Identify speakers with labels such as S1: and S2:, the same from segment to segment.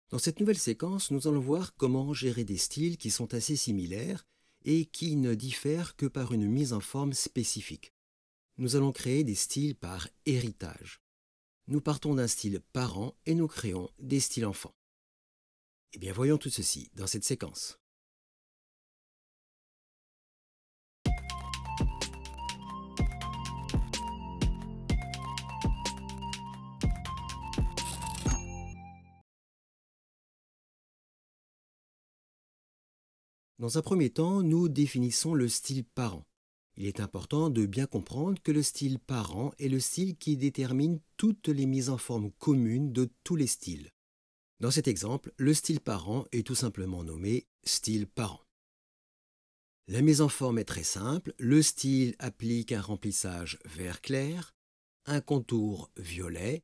S1: Dans cette nouvelle séquence, nous allons voir comment gérer des styles qui sont assez similaires et qui ne diffèrent que par une mise en forme spécifique. Nous allons créer des styles par héritage. Nous partons d'un style parent et nous créons des styles enfants. Eh bien, voyons tout ceci dans cette séquence. Dans un premier temps, nous définissons le style parent. Il est important de bien comprendre que le style parent est le style qui détermine toutes les mises en forme communes de tous les styles. Dans cet exemple, le style parent est tout simplement nommé style parent. La mise en forme est très simple. Le style applique un remplissage vert clair, un contour violet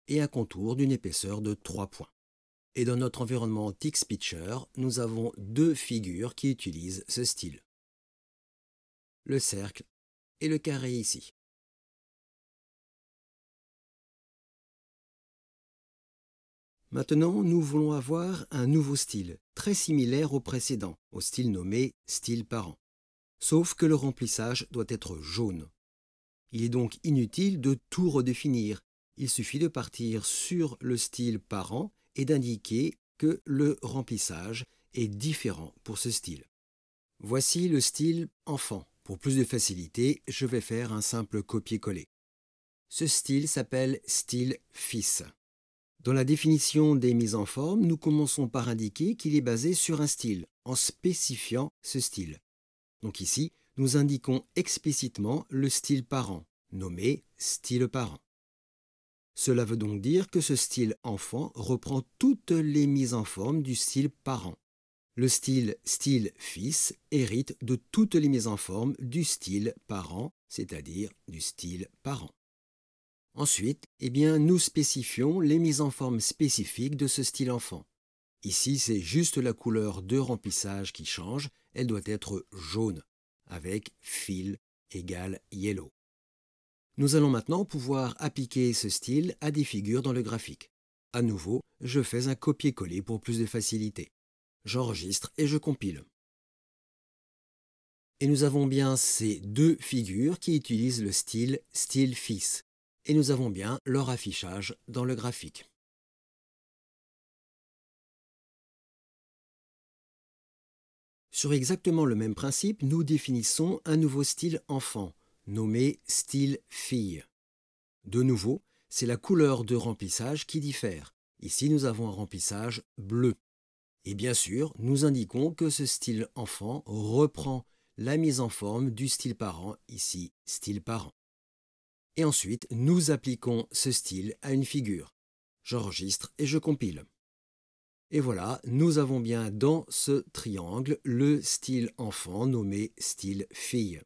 S1: et un contour d'une épaisseur de 3 points. Et dans notre environnement TextPicture, nous avons deux figures qui utilisent ce style. Le cercle et le carré ici. Maintenant, nous voulons avoir un nouveau style, très similaire au précédent, au style nommé style parent. Sauf que le remplissage doit être jaune. Il est donc inutile de tout redéfinir. Il suffit de partir sur le style parent et d'indiquer que le remplissage est différent pour ce style. Voici le style enfant. Pour plus de facilité, je vais faire un simple copier-coller. Ce style s'appelle style fils. Dans la définition des mises en forme, nous commençons par indiquer qu'il est basé sur un style, en spécifiant ce style. Donc ici, nous indiquons explicitement le style parent, nommé style parent. Cela veut donc dire que ce style enfant reprend toutes les mises en forme du style parent. Le style fils hérite de toutes les mises en forme du style parent, c'est-à-dire du style parent. Ensuite, nous spécifions les mises en forme spécifiques de ce style enfant. Ici, c'est juste la couleur de remplissage qui change, elle doit être jaune, avec fill égale yellow. Nous allons maintenant pouvoir appliquer ce style à des figures dans le graphique. À nouveau, je fais un copier-coller pour plus de facilité. J'enregistre et je compile. Et nous avons bien ces deux figures qui utilisent le style fils. Et nous avons bien leur affichage dans le graphique. Sur exactement le même principe, nous définissons un nouveau style enfant, nommé style fille. De nouveau, c'est la couleur de remplissage qui diffère. Ici, nous avons un remplissage bleu. Et bien sûr, nous indiquons que ce style enfant reprend la mise en forme du style parent, ici style parent. Et ensuite, nous appliquons ce style à une figure. J'enregistre et je compile. Et voilà, nous avons bien dans ce triangle le style enfant nommé style fille.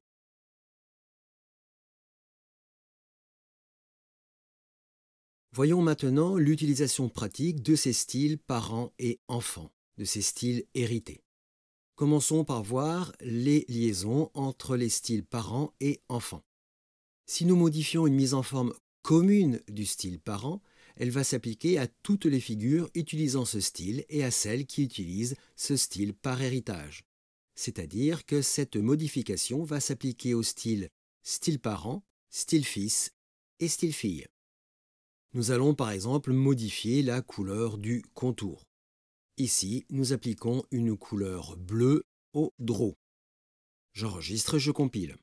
S1: Voyons maintenant l'utilisation pratique de ces styles parents et enfants, de ces styles hérités. Commençons par voir les liaisons entre les styles parents et enfants. Si nous modifions une mise en forme commune du style parent, elle va s'appliquer à toutes les figures utilisant ce style et à celles qui utilisent ce style par héritage. C'est-à-dire que cette modification va s'appliquer au style parent, style fils et style fille. Nous allons par exemple modifier la couleur du contour. Ici, nous appliquons une couleur bleue au draw. J'enregistre et je compile.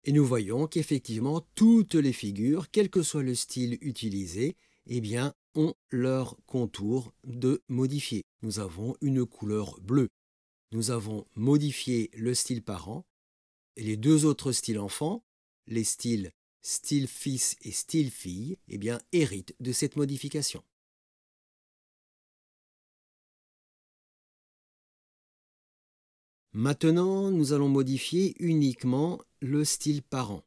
S1: Et nous voyons qu'effectivement, toutes les figures, quel que soit le style utilisé, ont leur contour de modifié. Nous avons une couleur bleue. Nous avons modifié le style parent et les deux autres styles enfants, les styles fils et style fille, héritent de cette modification. Maintenant, nous allons modifier uniquement le style parent.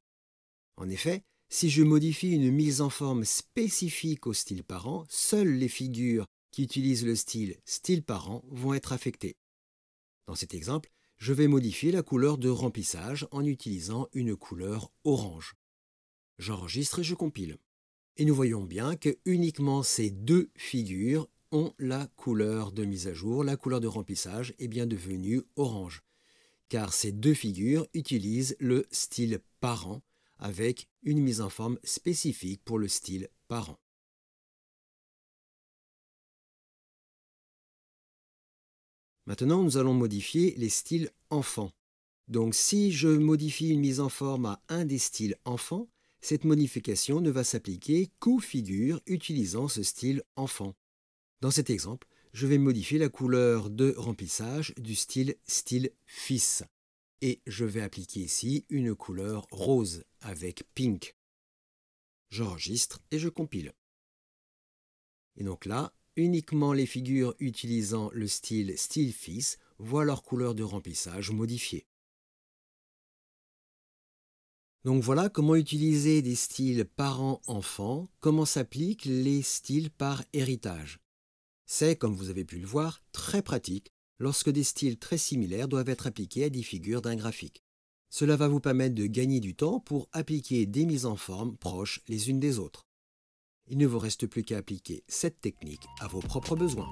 S1: En effet, si je modifie une mise en forme spécifique au style parent, seules les figures qui utilisent le style parent vont être affectées. Dans cet exemple, je vais modifier la couleur de remplissage en utilisant une couleur orange. J'enregistre et je compile. Et nous voyons bien que uniquement ces deux figures ont la couleur de mise à jour, la couleur de remplissage est bien devenue orange, car ces deux figures utilisent le style parent avec une mise en forme spécifique pour le style parent. Maintenant, nous allons modifier les styles enfants. Donc si je modifie une mise en forme à un des styles enfants, cette modification ne va s'appliquer qu'aux figures utilisant ce style enfant. Dans cet exemple, je vais modifier la couleur de remplissage du style fils. Et je vais appliquer ici une couleur rose avec pink. J'enregistre et je compile. Et donc là, uniquement les figures utilisant le style fils voient leur couleur de remplissage modifiée. Donc voilà comment utiliser des styles parents-enfants, comment s'appliquent les styles par héritage. C'est, comme vous avez pu le voir, très pratique lorsque des styles très similaires doivent être appliqués à des figures d'un graphique. Cela va vous permettre de gagner du temps pour appliquer des mises en forme proches les unes des autres. Il ne vous reste plus qu'à appliquer cette technique à vos propres besoins.